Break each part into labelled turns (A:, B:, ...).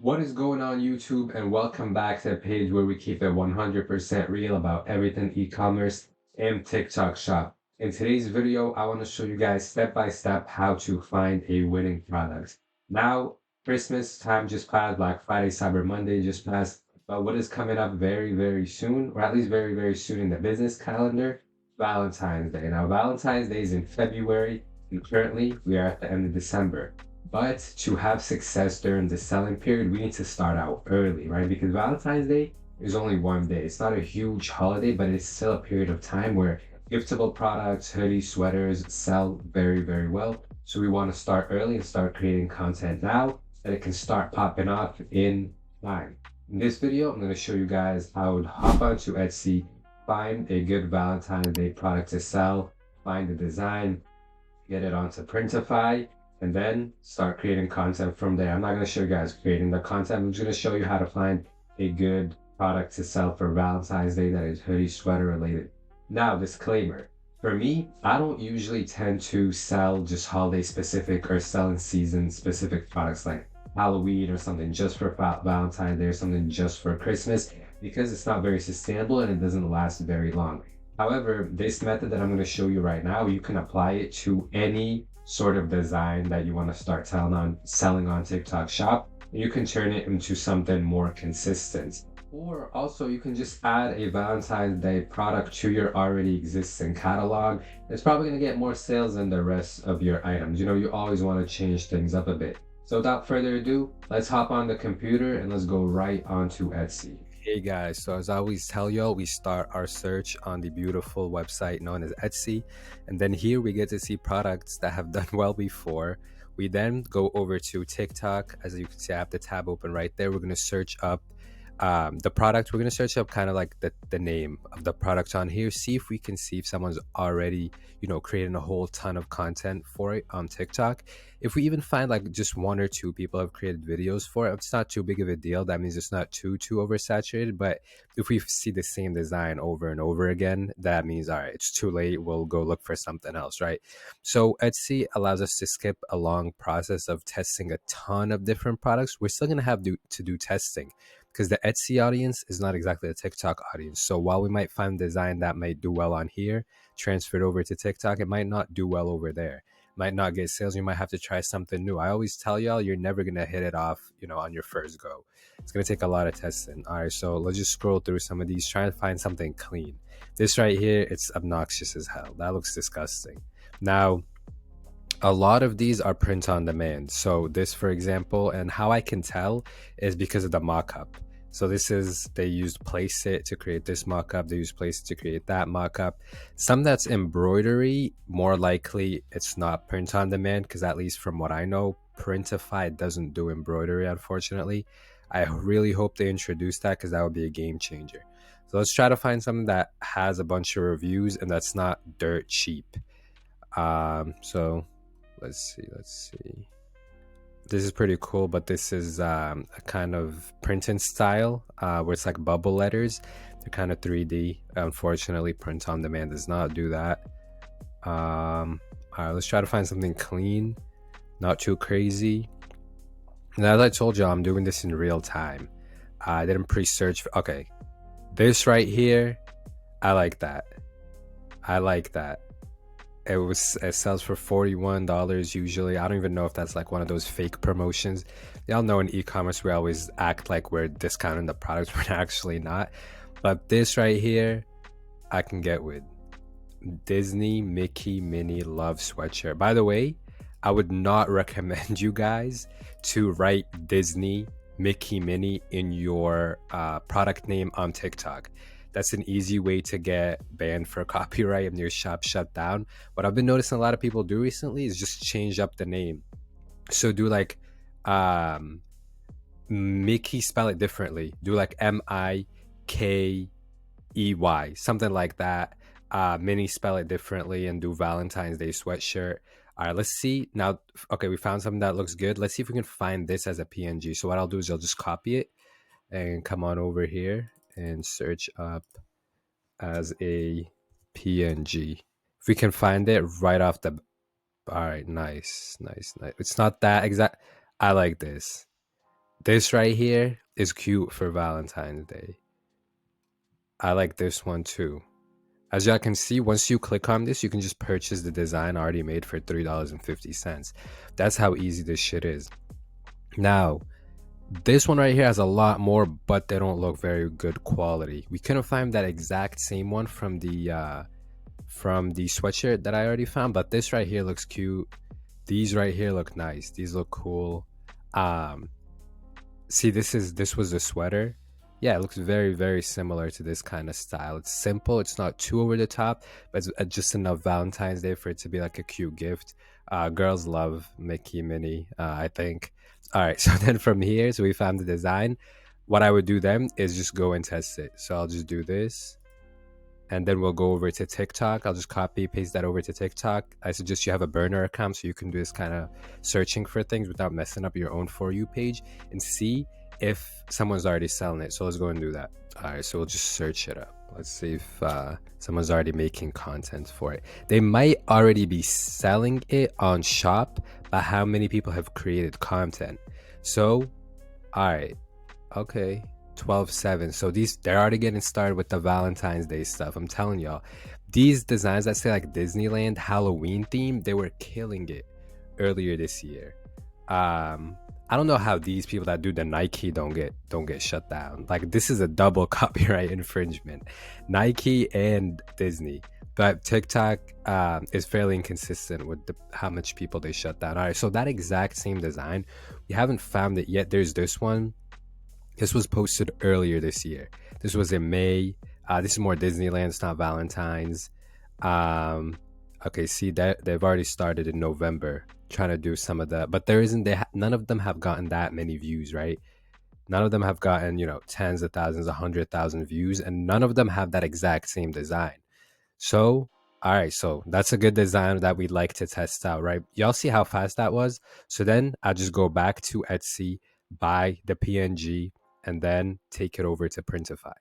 A: What is going on YouTube, and welcome back to the page where we keep it 100% real about everything e-commerce and TikTok shop. In today's video, I want to show you guys step by step how to find a winning product. Now, Christmas time just passed, Black Friday, Cyber Monday just passed, but what is coming up very, very soon, or at least very, very soon in the business calendar? Valentine's Day. Now, Valentine's Day is in February, and currently we are at the end of December. But to have success during the selling period, we need to start out early, right? Because Valentine's Day is only one day. It's not a huge holiday, but it's still a period of time where giftable products, hoodies, sweaters sell very, very well. So we want to start early and start creating content now that it can start popping off in time. In this video, I'm going to show you guys how to hop onto Etsy, find a good Valentine's Day product to sell, find the design, get it onto Printify, and then start creating content from there. I'm not going to show you guys creating the content. I'm just going to show you how to find a good product to sell for Valentine's Day that is hoodie sweater related. Now, disclaimer. For me, I don't usually tend to sell just holiday specific or selling season specific products like Halloween or something just for Valentine's Day or something just for Christmas because it's not very sustainable and it doesn't last very long. However, this method that I'm going to show you right now, you can apply it to any sort of design that you want to start selling on TikTok shop. You can turn it into something more consistent. Or also you can just add a Valentine's Day product to your already existing catalog. It's probably going to get more sales than the rest of your items. You know, you always want to change things up a bit. So without further ado, let's hop on the computer and let's go right onto Etsy.
B: Hey guys, so as I always tell y'all, we start our search on the beautiful website known as Etsy, and then here we get to see products that have done well before. We then go over to TikTok. As you can see, I have the tab open right there. We're going to search up the product. We're going to search up kind of like the name of the product on here, see if we can see if someone's already, creating a whole ton of content for it on TikTok. If we even find like just one or two people have created videos for it, it's not too big of a deal. That means it's not too oversaturated. But if we see the same design over and over again, that means, all right, it's too late. We'll go look for something else, right? So Etsy allows us to skip a long process of testing a ton of different products. We're still going to have to do testing because the Etsy audience is not exactly a TikTok audience. So while we might find design that might do well on here, transferred over to TikTok, it might not do well over there. Might not get sales. You might have to try something new. I always tell y'all, you're never gonna hit it off, on your first go. It's gonna take a lot of testing. All right, so let's just scroll through some of these, try and find something clean. This right here, it's obnoxious as hell. That looks disgusting. Now, a lot of these are print on demand. So this, for example, and how I can tell is because of the mock-up. So this is, they used Placeit to create this mock-up. They used Placeit to create that mock-up. Some that's embroidery, more likely it's not print on demand, because at least from what I know, Printify doesn't do embroidery, unfortunately. I really hope they introduce that, because that would be a game changer. So let's try to find something that has a bunch of reviews and that's not dirt cheap. So let's see. This is pretty cool, but this is a kind of printing style where it's like bubble letters. They're kind of 3D. Unfortunately, print on demand does not do that. All right, let's try to find something clean, not too crazy. And as I told you, I'm doing this in real time. I didn't pre-search. Okay, this right here, I like that. It sells for $41 usually. I don't even know if that's like one of those fake promotions. Y'all know in e-commerce we always act like we're discounting the products, we're actually not. But this right here, I can get with. Disney Mickey Minnie Love sweatshirt. By the way, I would not recommend you guys to write Disney Mickey Minnie in your product name on TikTok. That's an easy way to get banned for copyright and your shop shut down. What I've been noticing a lot of people do recently is just change up the name. So do like Mickey, spell it differently. Do like Mikey, something like that. Minnie, spell it differently, and do Valentine's Day sweatshirt. All right, let's see now. Okay, we found something that looks good. Let's see if we can find this as a PNG. So what I'll do is I'll just copy it and come on over here and search up as a PNG. If we can find it right off the... All right, nice. It's not that exact. I like this. This right here is cute for Valentine's Day. I like this one too. As y'all can see, once you click on this, you can just purchase the design already made for $3.50. That's how easy this shit is. Now, this one right here has a lot more, but they don't look very good quality. We couldn't find that exact same one from the sweatshirt that I already found, but this right here looks cute. These right here look nice. These look cool. Um, See, this was a sweater. Yeah, it looks very, very similar to this kind of style. It's simple. It's not too over the top, but it's just enough Valentine's Day for it to be like a cute gift. Girls love Mickey Minnie, I think. All right, so then from here, so we found the design. What I would do then is just go and test it. So I'll just do this, and then we'll go over to TikTok. I'll just copy paste that over to TikTok. I suggest you have a burner account so you can do this kind of searching for things without messing up your own For You page and see if someone's already selling it. So let's go and do that. All right, so we'll just search it up. Let's see if someone's already making content for it. They might already be selling it on shop, but how many people have created content? So, all right, okay, 12/7. So they're already getting started with the Valentine's Day stuff. I'm telling y'all, these designs that say like Disneyland Halloween theme, they were killing it earlier this year. I don't know how these people that do the Nike don't get shut down. Like, this is a double copyright infringement, Nike and Disney. But TikTok is fairly inconsistent with how much people they shut down. All right, so that exact same design, we haven't found it yet. There's this one. This was posted earlier this year. This was in May. This is more Disneyland. It's not Valentine's. Um, okay, see that they've already started in November trying to do some of that, but there isn't. None of them have gotten that many views, right? None of them have gotten tens of thousands, 100,000 views, and none of them have that exact same design. So, all right, so that's a good design that we'd like to test out, right? Y'all see how fast that was? So then I just go back to Etsy, buy the PNG, and then take it over to Printify.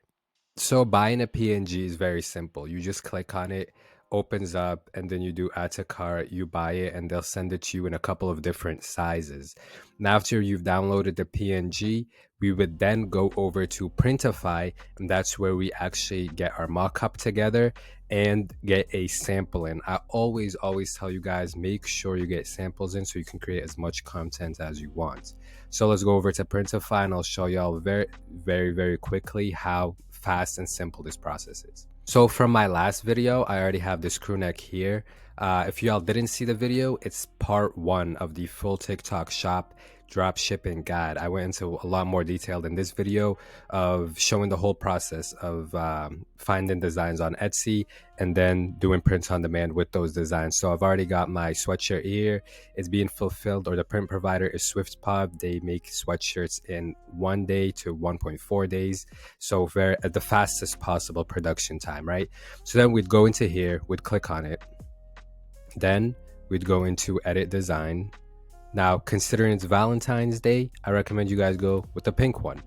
B: So buying a PNG is very simple. You just click on it, opens up, and then you do add to cart, you buy it, and they'll send it to you in a couple of different sizes. Now, after you've downloaded the PNG, we would then go over to Printify, and that's where we actually get our mock-up together and get a sample in. I always tell you guys, make sure you get samples in so you can create as much content as you want. So let's go over to Printify and I'll show y'all very, very, very quickly how fast and simple this process is. So from my last video, I already have this crew neck here. If y'all didn't see the video, it's part 1 of the full TikTok shop drop shipping guide. I went into a lot more detail in this video of showing the whole process of finding designs on Etsy and then doing prints on demand with those designs. So I've already got my sweatshirt here. It's being fulfilled, or the print provider is SwiftPub. They make sweatshirts in 1 day to 1.4 days. So very at the fastest possible production time, right? So then we'd go into here, we'd click on it. Then we'd go into edit design. Now, considering it's Valentine's Day, I recommend you guys go with the pink one.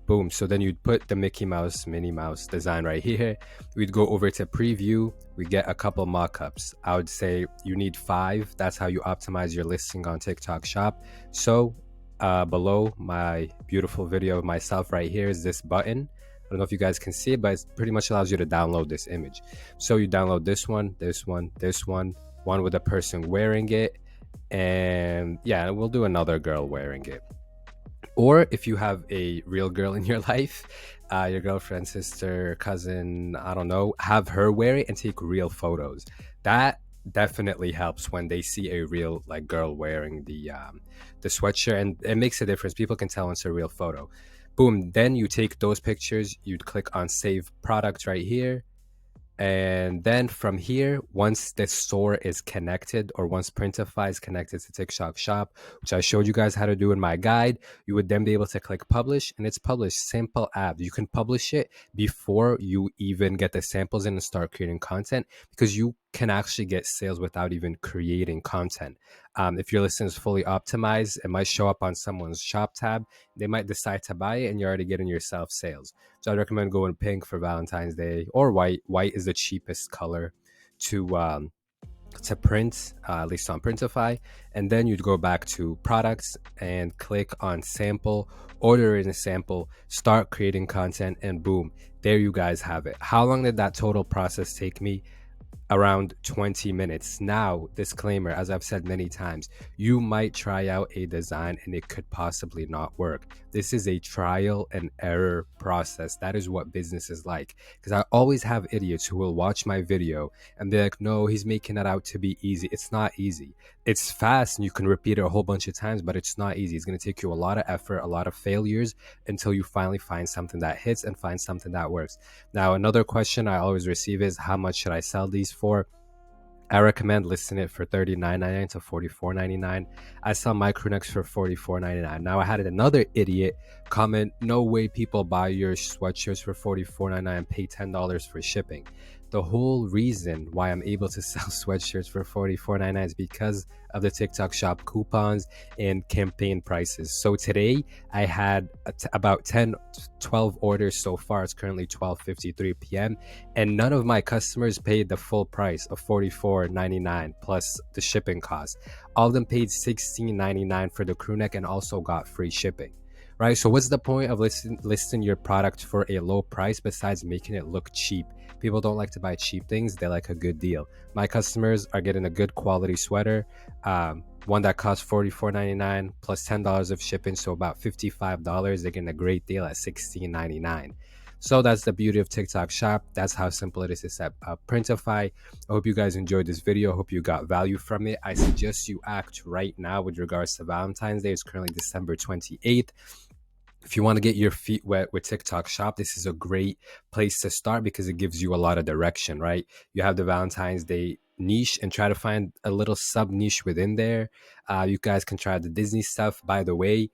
B: Boom. So then you'd put the Mickey Mouse, Minnie Mouse design right here. We'd go over to preview. We get a couple mock-ups. I would say you need 5. That's how you optimize your listing on TikTok Shop. So below my beautiful video of myself right here is this button. I don't know if you guys can see it, but it pretty much allows you to download this image. So you download this one, this one, this one with a person wearing it. And yeah, we'll do another girl wearing it. Or if you have a real girl in your life, your girlfriend, sister, cousin, I don't know, have her wear it and take real photos. That definitely helps when they see a real like girl wearing the sweatshirt, and it makes a difference. People can tell when it's a real photo. Boom. Then you take those pictures. You'd click on save product right here. And then from here, once the store is connected, or once Printify is connected to TikTok Shop, which I showed you guys how to do in my guide, you would then be able to click publish, and it's published. Simple app. You can publish it before you even get the samples in and start creating content, because you can actually get sales without even creating content. If your listing is fully optimized, it might show up on someone's shop tab. They might decide to buy it, and you're already getting yourself sales. So I'd recommend going pink for Valentine's Day, or white. White is the cheapest color to to print, at least on Printify, and then you'd go back to products and click on sample, order in a sample, start creating content, and boom, there you guys have it. How long did that total process take me? Around 20 minutes. Now, disclaimer, as I've said many times, you might try out a design and it could possibly not work. This is a trial and error process. That is what business is like. Because I always have idiots who will watch my video and they're like, no, he's making it out to be easy. It's not easy. It's fast and you can repeat it a whole bunch of times, but it's not easy. It's going to take you a lot of effort, a lot of failures until you finally find something that hits and find something that works. Now, another question I always receive is, how much should I sell these for? I recommend listing it for $39.99 to $44.99. I sell my crew necks for $44.99. Now, I had another idiot comment, no way people buy your sweatshirts for $44.99 and pay $10 for shipping. The whole reason why I'm able to sell sweatshirts for $44.99 is because of the TikTok shop coupons and campaign prices. So today I had about 12 orders so far. It's currently 12:53 p.m. and none of my customers paid the full price of $44.99 plus the shipping cost. All of them paid $16.99 for the crew neck and also got free shipping. Right? So what's the point of listing your product for a low price besides making it look cheap? People don't like to buy cheap things. They like a good deal. My customers are getting a good quality sweater, one that costs $44.99 plus $10 of shipping, so about $55. They're getting a great deal at $16.99. So that's the beauty of TikTok Shop. That's how simple it is to set up Printify. I hope you guys enjoyed this video. I hope you got value from it. I suggest you act right now with regards to Valentine's Day. It's currently December 28th. If you want to get your feet wet with TikTok Shop, this is a great place to start because it gives you a lot of direction, right? You have the Valentine's Day niche and try to find a little sub niche within there. You guys can try the Disney stuff. By the way,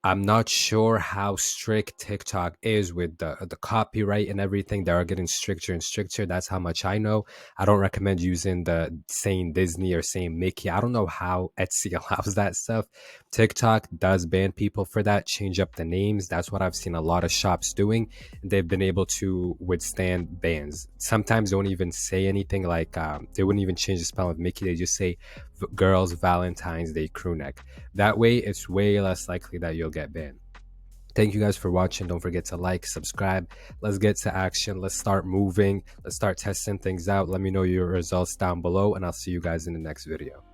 B: I'm not sure how strict TikTok is with the copyright and everything. They are getting stricter and stricter. That's how much I know. I don't recommend using the saying Disney or saying Mickey. I don't know how Etsy allows that stuff. TikTok does ban people for that, change up the names. That's what I've seen a lot of shops doing. They've been able to withstand bans. Sometimes they don't even say anything like, they wouldn't even change the spell of Mickey. They just say girls Valentine's Day crew neck. That way, it's way less likely that you'll get banned. Thank you guys for watching. Don't forget to like, subscribe. Let's get to action. Let's start moving. Let's start testing things out. Let me know your results down below, and I'll see you guys in the next video.